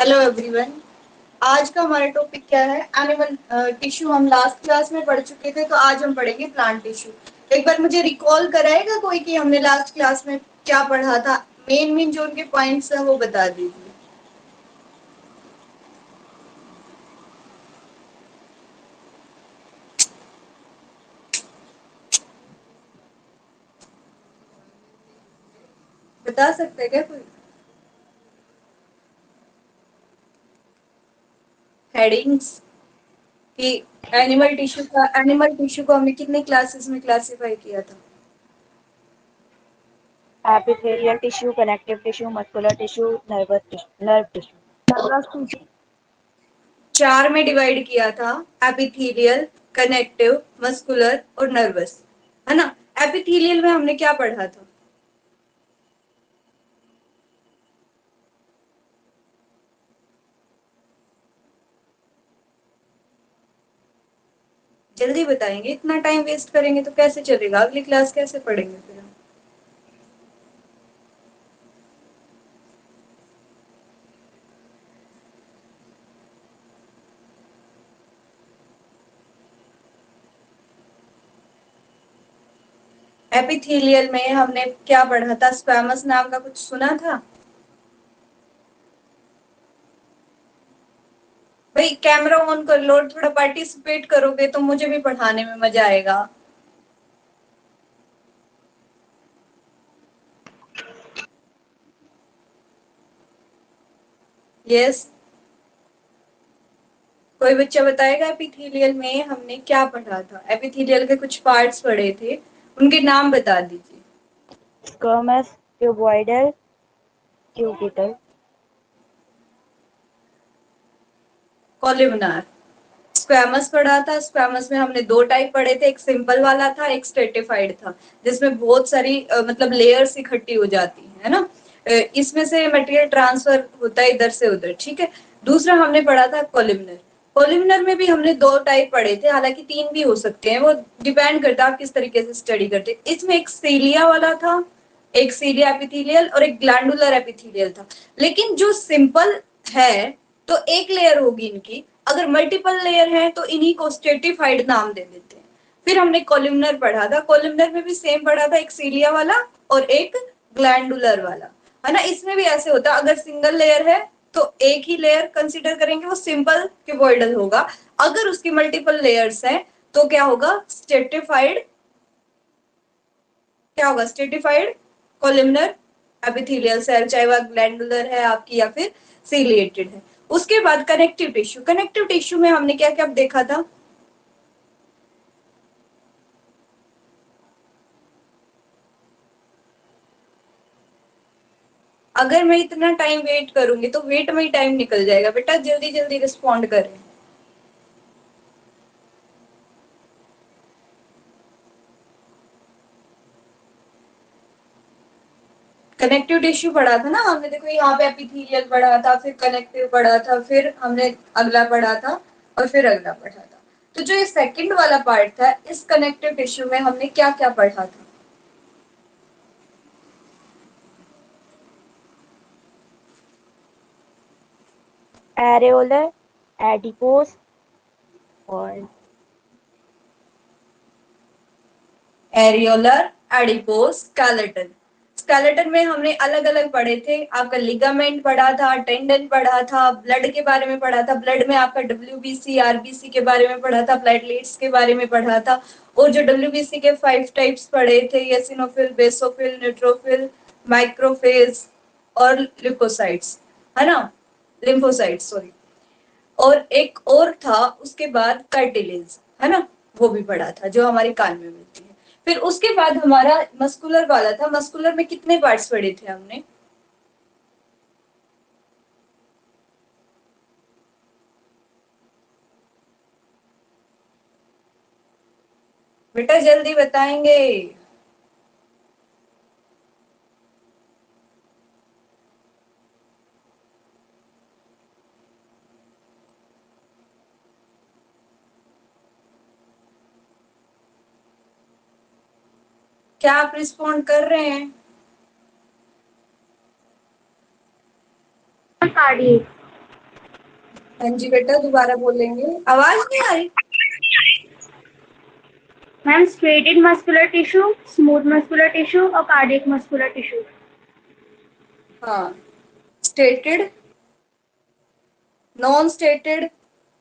Hello everyone. आज का हमारा टॉपिक क्या है? Animal tissue. हम लास्ट क्लास में पढ़ चुके थे, तो आज हम पढ़ेंगे प्लांट टिश्यू। एक बार मुझे रिकॉल कराएगा कोई कि हमने लास्ट क्लास में क्या पढ़ा था? मेन मेन जो उनके पॉइंट्स हैं वो बता दीजिए। बता सकते हैं क्या कोई? हेडिंग्स कि एनिमल टिश्यू को हमने कितने क्लासेस में क्लासिफाई किया था? Epithelial tissue, connective tissue, muscular tissue, nerve tissue. Nervous tissue 4 में डिवाइड किया था। एपिथेलियल, कनेक्टिव, मस्कुलर और नर्वस, है ना? एपिथेलियल में हमने क्या पढ़ा था? जल्दी बताएंगे, इतना टाइम वेस्ट करेंगे तो कैसे चलेगा? अगली क्लास कैसे पढ़ेंगे फिर हम? एपिथेलियल में हमने क्या पढ़ा था? स्क्वैमस नाम का कुछ सुना था? भाई कैमरा ऑन कर लो, थोड़ा पार्टिसिपेट करोगे तो मुझे भी पढ़ाने में मजा आएगा। यस, कोई बच्चा बताएगा एपिथेलियल में हमने क्या पढ़ा था? एपिथेलियल के कुछ पार्ट्स पढ़े थे, उनके नाम बता दीजिए। Squamous, cuboidal, cubital. Columnar. Squamous पढ़ा था। स्क्वैमस में हमने दो टाइप पढ़े थे, एक सिंपल वाला था, एक स्ट्रेटिफाइड था, जिसमें बहुत सारी मतलब लेयर्स इकट्ठी हो जाती है ना? इसमें से मटेरियल ट्रांसफर होता है इधर से उधर, ठीक है। दूसरा हमने पढ़ा था कॉलमनर। कॉलमनर में भी हमने दो टाइप पढ़े थे, हालांकि तीन भी हो सकते हैं, वो डिपेंड करता है आप किस तरीके से स्टडी करते हैं। इसमें एक सीलिया वाला था, एक सीलिया एपिथेलियल और एक ग्लैंडुलर एपिथेलियल था। लेकिन जो सिंपल है तो एक लेयर होगी इनकी, अगर मल्टीपल लेयर है तो इन्हीं को स्ट्रेटिफाइड नाम दे देते हैं। फिर हमने कॉलमनर पढ़ा था। कॉलमनर में भी सेम पढ़ा था, एक सीलिया वाला और एक ग्लैंडुलर वाला, है ना? इसमें भी ऐसे होता है, अगर सिंगल लेयर है तो एक ही लेयर कंसीडर करेंगे, वो सिंपल क्यूबॉइडल होगा। अगर उसकी मल्टीपल लेयर्स हैं तो क्या होगा? स्ट्रेटिफाइड। क्या होगा? स्ट्रेटिफाइड कॉलमनर एपिथेलियल सेल, चाहे वह ग्लैंडुलर है आपकी या फिर सीलिएटेड है। उसके बाद कनेक्टिव टिश्यू। कनेक्टिव टिश्यू में हमने क्या क्या देखा था? अगर मैं इतना टाइम वेट करूंगी तो वेट में ही टाइम निकल जाएगा। बेटा जल्दी जल्दी रिस्पॉन्ड करें। कनेक्टिव टिश्यू पढ़ा था ना हमने, देखो यहाँ पे एपिथेलियल पढ़ा था, फिर कनेक्टिव पढ़ा था, फिर हमने अगला पढ़ा था और फिर अगला पढ़ा था। तो जो ये सेकंड वाला पार्ट था, इस कनेक्टिव टिश्यू में हमने क्या क्या पढ़ा था? एरेोलर, एडिपोस और एरियोलर, एडिपोस, स्केलेटन। स्केलेटन में हमने अलग अलग पढ़े थे। आपका लिगामेंट पढ़ा था, टेंडन पढ़ा था, ब्लड के बारे में पढ़ा था। ब्लड में आपका डब्ल्यूबीसी, आरबीसी के बारे में पढ़ा था, प्लेटलेट्स के बारे में पढ़ा था। और जो डब्ल्यूबीसी के 5 टाइप्स पढ़े थे, एसिनोफिल, बेसोफिल, न्यूट्रोफिल, माइक्रोफेज और लिपोसाइट्स, है ना? Lymphocytes, sorry. और एक और था उसके बाद कार्टिलेज, है ना? वो भी पढ़ा था, जो हमारे कान में मिलती है। फिर उसके बाद हमारा मस्कुलर वाला था। मस्कुलर में कितने पार्ट्स पढ़े थे हमने? बेटा जल्दी बताएंगे। क्या आप रिस्पॉन्ड कर रहे हैं? कार्डियक। हाँ जी बेटा, दोबारा बोलेंगे, आवाज नहीं आ रही। Ma'am striated muscular tissue, smooth muscular tissue और कार्डियक मस्कुलर टिश्यू। हाँ, स्टेटेड, नॉन स्टेटेड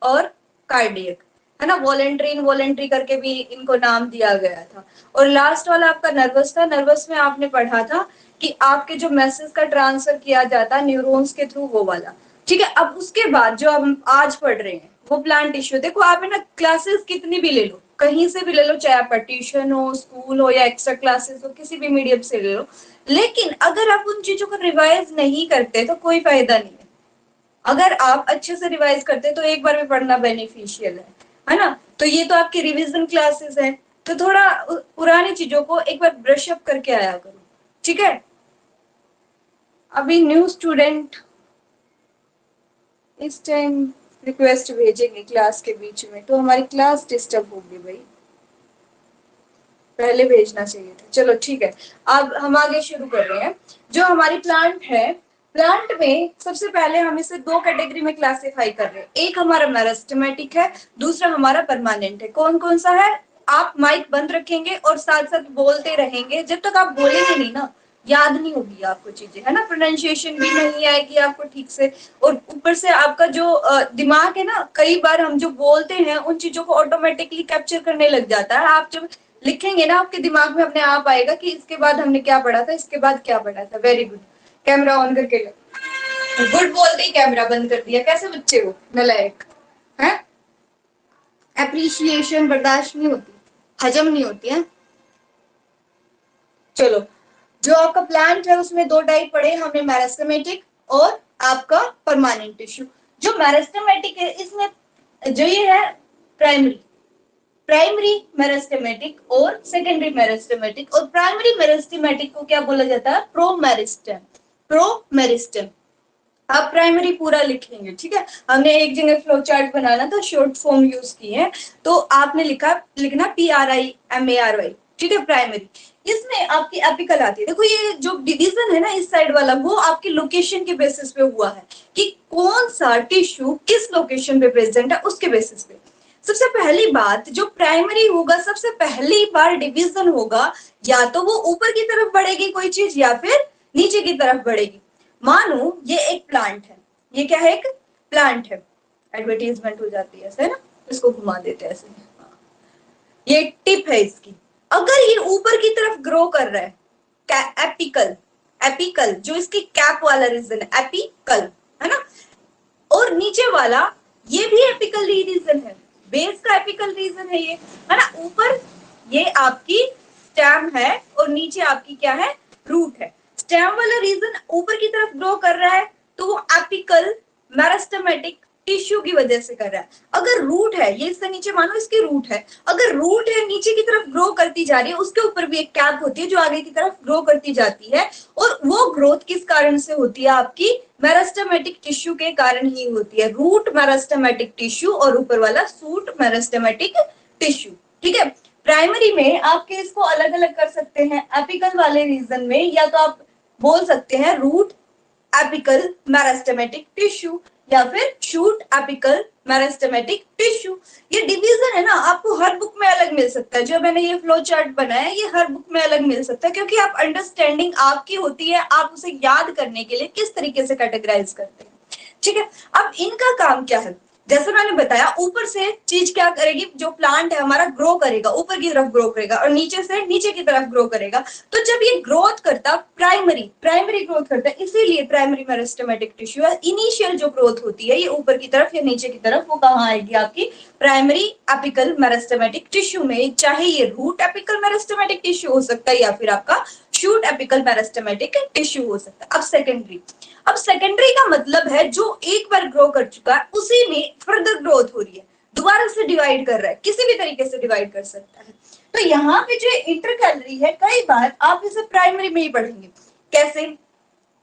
और कार्डियक, है ना। वॉलेंट्री इनवॉलेंट्री करके भी इनको नाम दिया गया था। और लास्ट वाला आपका नर्वस था। नर्वस में आपने पढ़ा था कि आपके जो मैसेज का ट्रांसफर किया जाता है न्यूरॉन्स के थ्रू, वो वाला। ठीक है, अब उसके बाद जो हम आज पढ़ रहे हैं वो प्लांट टिश्यू। देखो आप है ना, क्लासेस कितनी भी ले लो, कहीं से भी ले लो, चाहे आपका ट्यूशन हो, स्कूल हो या एक्स्ट्रा क्लासेस हो, किसी भी मीडियम से ले लो, लेकिन अगर आप उन चीजों को रिवाइज नहीं करते तो कोई फायदा नहीं है। अगर आप अच्छे से रिवाइज करते तो एक बार में पढ़ना बेनिफिशियल है ना। तो ये तो आपकी रिवीजन क्लासेस है, तो थोड़ा पुरानी चीजों को एक बार ब्रश अप करके आया करो, ठीक है। अभी न्यू स्टूडेंट इस टाइम रिक्वेस्ट भेजेंगे क्लास के बीच में, तो हमारी क्लास डिस्टर्ब होगी भाई, पहले भेजना चाहिए था। चलो ठीक है, अब हम आगे शुरू कर रहे हैं। जो हमारी प्लांट है, प्लांट में सबसे पहले हम इसे दो कैटेगरी में क्लासिफाई कर रहे हैं। एक हमारा मेरिस्टेमेटिक है, दूसरा हमारा परमानेंट है। कौन कौन सा है? आप माइक बंद रखेंगे और साथ साथ बोलते रहेंगे, जब तक आप बोलेंगे नहीं ना याद नहीं होगी आपको चीजें, है ना। प्रोनाउंसिएशन भी नहीं आएगी आपको ठीक से, और ऊपर से आपका जो दिमाग है ना, कई बार हम जो बोलते हैं उन चीजों को ऑटोमेटिकली कैप्चर करने लग जाता है। आप जब लिखेंगे ना, आपके दिमाग में अपने आप आएगा कि इसके बाद हमने क्या पढ़ा था, इसके बाद क्या पढ़ा था। वेरी गुड, कैमरा ऑन करके लो। गुड बोलते ही कैमरा बंद कर दिया, कैसे बच्चे हो नलायक है। एप्रिशिएशन बर्दाश्त नहीं होती, हजम नहीं होती है। चलो, जो आपका प्लांट है उसमें दो टाइप पढ़े हमने, मेरिस्टेमेटिक और आपका परमानेंट टिश्यू। जो मेरिस्टेमेटिक है इसमें जो ये है प्राइमरी, प्राइमरी मेरिस्टेमेटिक और सेकेंडरी मेरिस्टेमेटिक। और प्राइमरी मेरिस्टेमेटिक को क्या बोला जाता है? प्रोमेरिस्टेम, प्रोमेरिस्टेम। आप प्राइमरी पूरा लिखेंगे, ठीक है। हमने एक जगह फ्लो चार्ट बनाना था, शॉर्ट फॉर्म यूज की है, तो आपने लिखना PRIMARY, ठीक है, प्राइमरी। इसमें आपकी एपिकल आती है। देखो ये जो डिवीजन है ना इस साइड वाला, वो आपकी लोकेशन के बेसिस पे हुआ है कि कौन सा टिश्यू किस लोकेशन पे प्रेजेंट है, उसके बेसिस पे। सबसे पहली बात, जो प्राइमरी होगा, सबसे पहली बार डिवीजन होगा, या तो वो ऊपर की तरफ बढ़ेगी कोई चीज या फिर नीचे की तरफ बढ़ेगी। मानो ये एक प्लांट है, ये क्या है? एक प्लांट है। एडवर्टीजमेंट हो जाती है ऐसे, है ना, इसको घुमा देते हैं ऐसे। ये टिप है इसकी। अगर ये ऊपर की तरफ ग्रो कर रहा है, एपिकल, एपिकल जो इसकी कैप वाला रीजन है, एपिकल, है ना। और नीचे वाला ये भी एपिकल रीजन है, बेस का एपिकल रीजन है ये, है ना। ऊपर ये आपकी स्टेम है और नीचे आपकी क्या है? रूट है। स्टेम वाला रीजन ऊपर की तरफ ग्रो कर रहा है तो वो एपिकल मेरिस्टेमेटिक टिश्यू की वजह से कर रहा है। अगर रूट है, ये इससे नीचे मानो इसकी रूट है, अगर रूट है नीचे की तरफ ग्रो करती जा रही है, उसके ऊपर भी एक कैप होती है जो आगे की तरफ ग्रो करती जाती है, और वो ग्रोथ किस कारण से होती है? आपकी मेरिस्टेमेटिक टिश्यू के कारण ही होती है। रूट मेरिस्टेमेटिक टिश्यू और ऊपर वाला सूट मेरिस्टेमेटिक टिश्यू, ठीक है। प्राइमरी में आप केस को अलग अलग कर सकते हैं। एपिकल वाले रीजन में या तो आप बोल सकते हैं रूट एपिकल मेरिस्टेमेटिक टिश्यू या फिर शूट एपिकल मेरिस्टेमेटिक टिश्यू। ये डिवीजन है ना, आपको हर बुक में अलग मिल सकता है। जो मैंने ये फ्लो चार्ट बनाया है, ये हर बुक में अलग मिल सकता है, क्योंकि आप अंडरस्टैंडिंग आपकी होती है, आप उसे याद करने के लिए किस तरीके से कैटेगराइज करते हैं, ठीक है। अब इनका काम क्या है? जैसे मैंने बताया, ऊपर से चीज क्या करेगी, जो प्लांट है हमारा ग्रो करेगा, ऊपर की तरफ ग्रो करेगा, और नीचे से नीचे की तरफ ग्रो करेगा। तो जब ये ग्रोथ करता, प्राइमरी प्राइमरी ग्रोथ करता है, इसीलिए प्राइमरी मेरिस्टेमेटिक टिश्यू है। इनिशियल जो ग्रोथ होती है ये ऊपर की तरफ या नीचे की तरफ, वो कहाँ आएगी? आपकी प्राइमरी एपिकल मेरिस्टेमेटिक टिश्यू में। चाहे ये रूट एपिकल मेरिस्टेमेटिक टिश्यू हो सकता है या फिर आपका शूट एपिकल मेरिस्टेमेटिक टिश्यू हो सकता है। अब सेकेंडरी, अब सेकेंडरी का मतलब है जो एक बार ग्रो कर चुका है उसी में फर्दर ग्रोथ हो रही है, दोबारा से डिवाइड कर रहा है, किसी भी तरीके से डिवाइड कर सकता है। तो यहाँ पे जो इंटरकैलरी है, कई बार आप इसे प्राइमरी में ही पढ़ेंगे। कैसे?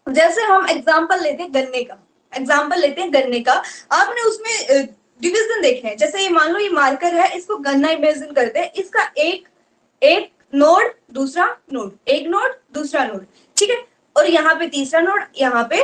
जैसे हम एग्जाम्पल लेते हैं गन्ने का, एग्जाम्पल लेते हैं गन्ने का। आपने उसमें डिवीजन देखे हैं। जैसे ये मान लो ये मार्कर है, इसको गन्ना इमेजिन करते हैं, इसका एक एक नोड, दूसरा नोड, एक नोड, दूसरा नोड, ठीक है। और यहाँ पे तीसरा नोड, यहाँ पे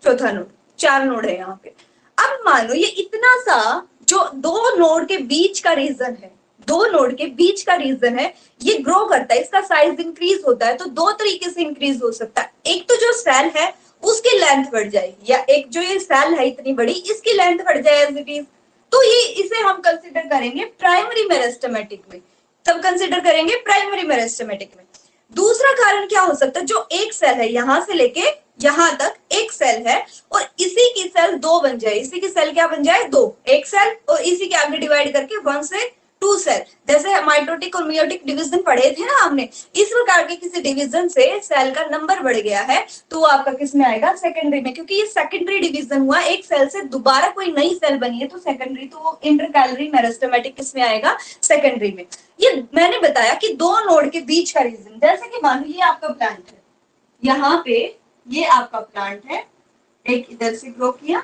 चौथा नोड, 4 नोड है यहाँ पे। अब अब मान लो ये इतना सा जो दो नोड के बीच का रीजन है, दो नोड के बीच का रीजन है, ये ग्रो करता है, इसका साइज इंक्रीज होता है। तो दो तरीके से इंक्रीज हो सकता है, एक तो जो सेल है उसकी लेंथ बढ़ जाएगी, या एक जो ये सेल है इतनी बड़ी इसकी लेंथ बढ़ जाए एज इट इज। तो ये इसे हम कंसिडर करेंगे प्राइमरी मेरिस्टेमेटिक में, तब कंसिडर करेंगे प्राइमरी मेरिस्टेमेटिक में। दूसरा कारण क्या हो सकता है, जो एक सेल है यहां से लेके यहां तक एक सेल है और इसी की सेल दो बन जाए, इसी की सेल क्या बन जाए, दो, एक सेल, और इसी के आगे डिवाइड करके 1 से 2 सेल, जैसे माइटोटिक और मियोटिक डिवीजन पढ़े थे ना हमने, इस प्रकार के किसी डिवीजन से सेल का नंबर बढ़ गया है तो वो आपका किस में आएगा, सेकेंडरी में, क्योंकि ये सेकेंडरी डिवीजन हुआ, एक सेल से दोबारा कोई नई सेल बनी है तो सेकेंडरी, तो इंटरकैलरी मेरिस्टेमेटिक किस में आएगा, सेकेंडरी में। ये मैंने बताया कि दो नोड के बीच का रीजन, जैसे कि मान लो ये आपका प्लांट है, यहाँ पे ये आपका प्लांट है, एक इधर से ग्रो किया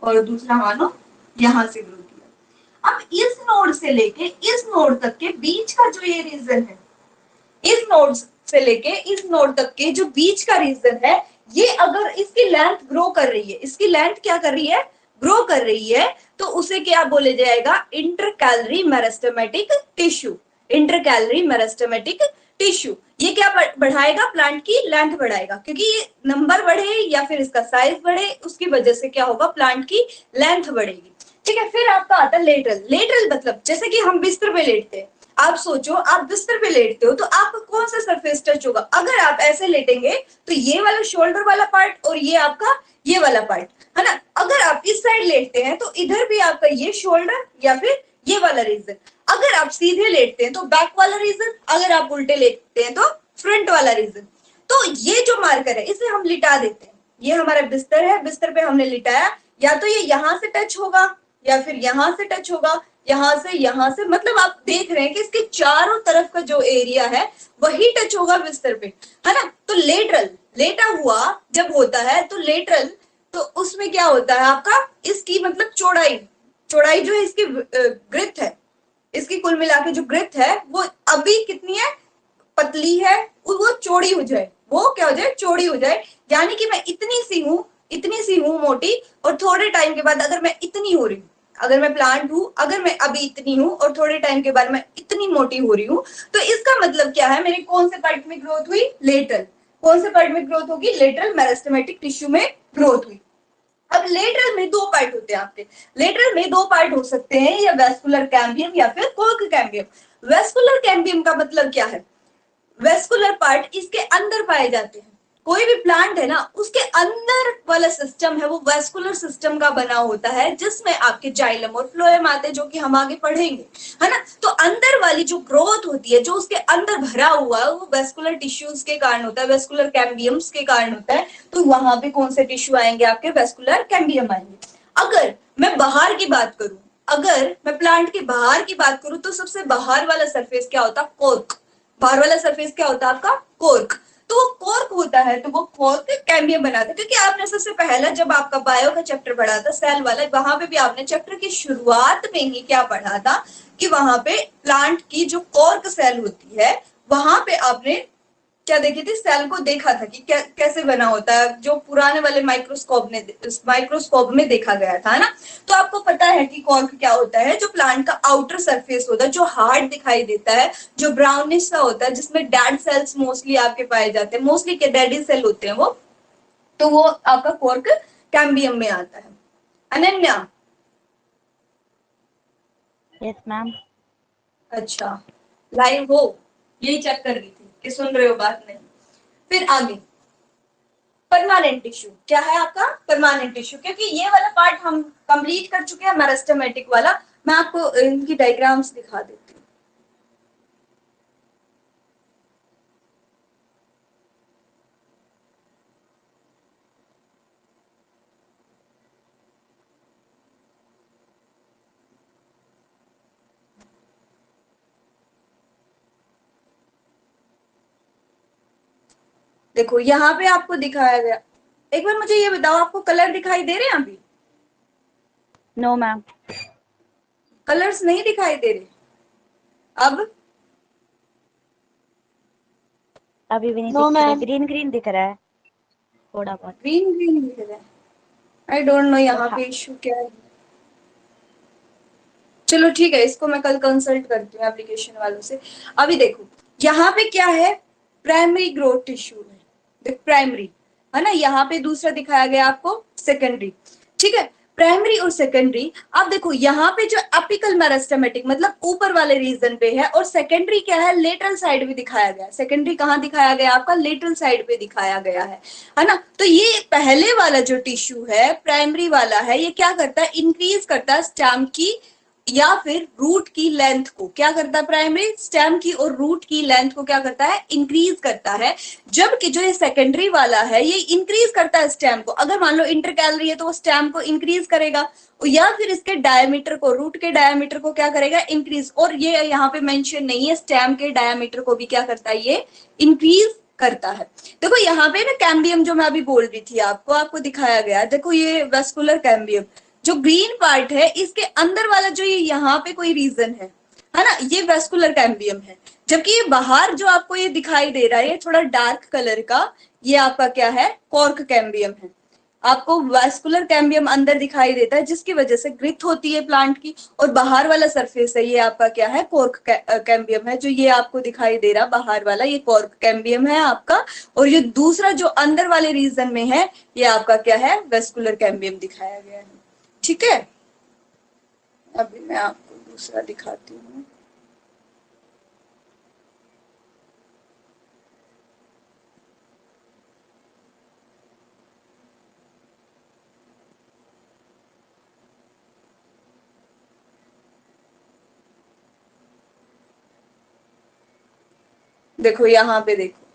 और दूसरा मानो यहां से ग्रो किया। अब इस नोड से लेके इस नोड तक के बीच का जो ये रीजन है, इस नोड से लेके इस नोड तक के जो बीच का रीजन है, ये अगर इसकी लेंथ ग्रो कर रही है, इसकी लेंथ क्या कर रही है, ग्रो कर रही है, तो उसे क्या बोले जाएगा, intercalary meristematic tissue, intercalary meristematic tissue. ये क्या बढ़ाएगा, प्लांट की लेंथ बढ़ाएगा, क्योंकि ये नंबर बढ़े या फिर इसका साइज बढ़े उसकी वजह से क्या होगा, प्लांट की लेंथ बढ़ेगी। ठीक है, फिर आपका आता है लेटरल। लेटरल मतलब जैसे कि हम बिस्तर पे लेटते हैं, आप सोचो आप बिस्तर पे लेटते हो तो आपका कौन सा सरफेस टच होगा, अगर आप ऐसे लेटेंगे तो ये वाला शोल्डर वाला पार्ट और ये आपका ये वाला पार्ट है ना। अगर आप इस साइड लेटते हैं तो इधर भी आपका ये शोल्डर या फिर ये वाला रीजन, अगर आप सीधे लेटते हैं तो बैक वाला रीजन, अगर आप उल्टे लेटते हैं तो फ्रंट वाला रीजन। तो ये जो मार्कर है इसे हम लिटा देते हैं, ये हमारा बिस्तर है, बिस्तर पे हमने लिटाया, या तो ये यहां से टच होगा या फिर यहां से टच होगा, यहां से, मतलब आप देख रहे हैं कि इसके चारों तरफ का जो एरिया है वही टच होगा बिस्तर पे, है ना। तो लेटरल, लेटा हुआ जब होता है तो लेटरल, तो उसमें क्या होता है आपका, इसकी मतलब चौड़ाई, चौड़ाई जो है इसकी ग्रिथ है, इसकी कुल मिला के जो ग्रिथ है वो अभी कितनी है, पतली है, वो चौड़ी हो जाए, वो क्या हो जाए, चौड़ी हो जाए। यानी कि मैं इतनी सी हूं मोटी, और थोड़े टाइम के बाद अगर मैं इतनी हो रही हूँ, अगर मैं प्लांट हूं, अगर मैं अभी इतनी हूं और थोड़े टाइम के बाद मैं इतनी मोटी हो रही हूँ, तो इसका मतलब क्या है, मेरे कौन से पार्ट में ग्रोथ हुई, लेटरल, कौन से पार्ट में ग्रोथ होगी, लेटरल मेरिस्टेमेटिक टिश्यू में ग्रोथ हुई। अब लेटरल में दो पार्ट होते हैं आपके, लेटरल में दो पार्ट हो सकते हैं, या वेस्कुलर कैम्बियम या फिर कोर्क कैम्बियम। वेस्कुलर कैम्बियम का मतलब क्या है, वेस्कुलर पार्ट इसके अंदर पाए जाते हैं, कोई भी प्लांट है ना उसके अंदर वाला सिस्टम है वो वेस्कुलर सिस्टम का बना होता है, जिसमें आपके जाइलम और फ्लोएम आते हैं, जो कि हम आगे पढ़ेंगे, है ना। तो अंदर वाली जो ग्रोथ होती है, जो उसके अंदर भरा हुआ है, वो वेस्कुलर टिश्यूज के कारण होता है, वेस्कुलर कैम्बियम्स के कारण होता है। तो वहां पे कौन से टिश्यू आएंगे, आपके वेस्कुलर कैम्बियम आएंगे। अगर मैं बाहर की बात करूं, अगर मैं प्लांट के बाहर की बात करूं, तो सबसे बाहर वाला सरफेस क्या होता है, कोर्क, बाहर वाला सरफेस क्या होता है आपका, कोर्क। तो वो कोर्क होता है, तो वो कोर्क कैम्बियम बनाता है, क्योंकि आपने सबसे पहला जब आपका बायो का चैप्टर पढ़ा था सेल वाला, वहां पे भी आपने चैप्टर की शुरुआत में ही क्या पढ़ा था कि वहां पे प्लांट की जो कोर्क सेल होती है, वहां पे आपने क्या देखी थी, सेल को देखा था कि कैसे बना होता है, जो पुराने वाले माइक्रोस्कोप में देखा गया था ना। तो आपको पता है कि कॉर्क क्या होता है, जो प्लांट का आउटर सरफेस होता है, जो हार्ड दिखाई देता है, जो ब्राउनिश सा होता है, जिसमें डेड सेल्स मोस्टली आपके पाए जाते हैं, मोस्टली के डेडी सेल होते हैं वो, तो वो आपका कॉर्क कैम्बियम में आता है। Ananya, yes ma'am. अच्छा लाइव हो, यही चेक कर रही थी कि सुन रहे हो बात नहीं। फिर आगे परमानेंट टिश्यू क्या है आपका, परमानेंट टिश्यू, क्योंकि ये वाला पार्ट हम कंप्लीट कर चुके हैं मेरिस्टेमेटिक वाला। मैं आपको इनकी डायग्राम्स दिखा देती हूँ। देखो यहाँ पे आपको दिखाया गया, एक बार मुझे ये बताओ आपको कलर दिखाई दे रहे हैं अभी, नो मैम। कलर्स नहीं दिखाई दे रहे अब, अभी भी नहीं No, दिख रहा, ma'am. ग्रीन ग्रीन दिख रहा है थोड़ा बहुत। ग्रीन ग्रीन दिख रहा है। आई डोंट नो यहाँ पे इशू क्या है। चलो ठीक है, इसको मैं कल कंसल्ट करती हूँ एप्लीकेशन वालों से। अभी देखो यहाँ पे क्या है, प्राइमरी ग्रोथ टिश्यू है, देख प्राइमरी है ना, यहाँ पे दूसरा दिखाया गया आपको सेकेंडरी, ठीक है। प्राइमरी और सेकेंडरी, अब देखो यहाँ पे जो एपिकल मेरिस्टेमेटिक मतलब ऊपर वाले रीजन पे है, और सेकेंडरी क्या है, लेटरल साइड भी दिखाया गया। सेकेंडरी कहाँ दिखाया गया आपका, लेटरल साइड पे दिखाया गया है ना। तो ये पहले वाला जो टिश्यू है प्राइमरी वाला है, ये क्या करता है, इंक्रीज करता है स्टेम की या फिर रूट की लेंथ को। क्या करता है, प्राइमरी स्टेम की और रूट की लेंथ को क्या करता है, इंक्रीज करता है। जबकि जो ये सेकेंडरी वाला है ये इंक्रीज करता है स्टेम को। अगर मान लो इंटर कैलोरी है तो वो स्टेम को इंक्रीज करेगा, या फिर इसके डायमीटर को, रूट के डायमीटर को क्या करेगा, इंक्रीज। और ये यहाँ पे मेंशन नहीं है, स्टेम के डायमीटर को भी क्या करता है, ये इंक्रीज करता है। देखो यहाँ पे ना कैम्बियम जो मैं अभी बोल रही थी आपको दिखाया गया, देखो ये वेस्कुलर कैम्बियम जो ग्रीन पार्ट है, इसके अंदर वाला जो ये यहाँ पे कोई रीजन है ना, ये वेस्कुलर कैम्बियम है। जबकि ये बाहर जो आपको ये दिखाई दे रहा है, ये थोड़ा डार्क कलर का, ये आपका क्या है, कॉर्क कैम्बियम है। आपको वेस्कुलर कैम्बियम अंदर दिखाई देता है, जिसकी वजह से ग्रिथ होती है प्लांट की, और बाहर वाला सरफेस है ये आपका क्या है, कॉर्क कैम्बियम है। जो ये आपको दिखाई दे रहा बाहर वाला, ये कॉर्क कैम्बियम है आपका, और ये दूसरा जो अंदर वाले रीजन में है, ये आपका क्या है, वेस्कुलर कैम्बियम दिखाया गया है। ठीक है, अभी मैं आपको दूसरा दिखाती हूँ। देखो यहाँ पे देखो,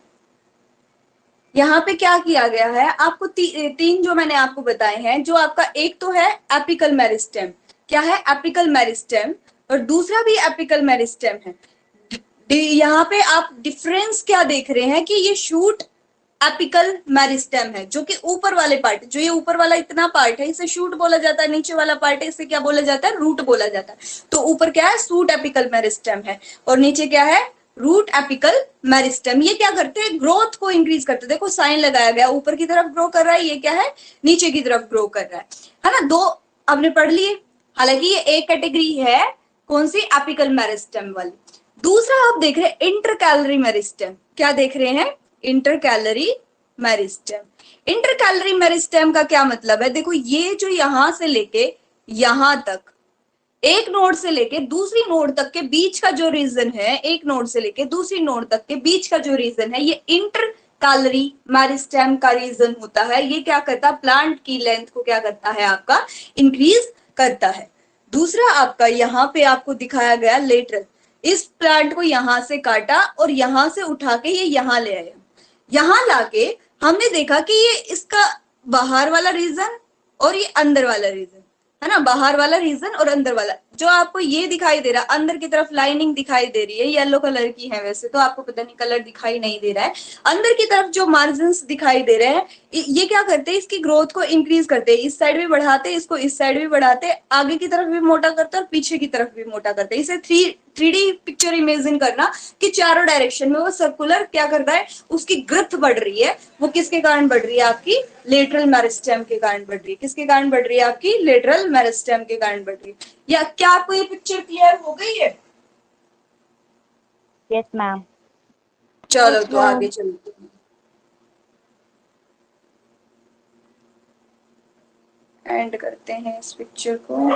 यहाँ पे क्या किया गया है आपको, तीन जो मैंने आपको बताए हैं, जो आपका एक तो है एपिकल मेरिस्टेम, क्या है, एपिकल मेरिस्टेम, और दूसरा भी एपिकल मेरिस्टेम है। यहाँ पे आप डिफरेंस क्या देख रहे हैं कि ये शूट एपिकल मेरिस्टेम है, जो कि ऊपर वाले पार्ट, जो ये ऊपर वाला इतना पार्ट है इसे शूट बोला जाता है, नीचे वाला पार्ट है इसे क्या बोला जाता है, रूट बोला जाता है। तो ऊपर क्या है, शूट एपिकल मेरिस्टेम है, और नीचे क्या है, रूट एपिकल मेरिस्टेम। ये क्या करते हैं, ग्रोथ को इंक्रीज करते हैं। देखो साइन लगाया गया, ऊपर की तरफ ग्रो कर रहा है, ये क्या है, नीचे की तरफ ग्रो कर रहा है ना। दो आपने पढ़ लिए, हालांकि ये एक कैटेगरी है, कौन सी, एपिकल मेरिस्टेम वाली। दूसरा आप देख रहे हैं इंटर कैलोरी मेरिस्टेम, क्या देख रहे हैं, inter calorie meristem. Inter calorie meristem का क्या मतलब है, देखो ये जो यहां से लेके यहां तक, एक नोड से लेके दूसरी नोड तक के बीच का जो रीजन है, एक नोड से लेके दूसरी नोड तक के बीच का जो रीजन है, ये इंटर कैलोरी मेरिस्टेम का रीजन होता है। ये क्या करता है, प्लांट की लेंथ को क्या करता है, आपका इंक्रीज करता है। दूसरा आपका यहाँ पे आपको दिखाया गया लेटरल, इस प्लांट को यहां से काटा और यहां से उठा के ये यहां ले आया। यहां लाके हमने देखा कि ये इसका बाहर वाला रीजन और ये अंदर वाला रीजन है ना, बाहर वाला रीजन और अंदर वाला, जो आपको ये दिखाई दे रहा है अंदर की तरफ लाइनिंग दिखाई दे रही है, येलो कलर की है, वैसे तो आपको पता नहीं कलर दिखाई नहीं दे रहा है। अंदर की तरफ जो मार्जिन दिखाई दे रहे हैं, ये क्या करते हैं, इसकी ग्रोथ को इंक्रीज करते हैं, इस साइड भी बढ़ाते हैं, इसको इस साइड भी बढ़ाते हैं, आगे की तरफ भी मोटा करते हैं और पीछे की तरफ भी मोटा करते हैं। इसे 3D पिक्चर इमेजिन करना कि चारों डायरेक्शन में वो सर्कुलर क्या करता है, उसकी ग्रोथ बढ़ रही है। वो किसके कारण बढ़ रही है, आपकी लेटरल मेरिस्टेम के कारण बढ़ रही है। किसके कारण बढ़ रही है, आपकी लेटरल मेरिस्टेम के कारण बढ़ रही है। या क्या आपको ये पिक्चर क्लियर हो गई है? Yes ma'am. चलो तो आगे चलते हैं, एंड करते हैं इस पिक्चर को।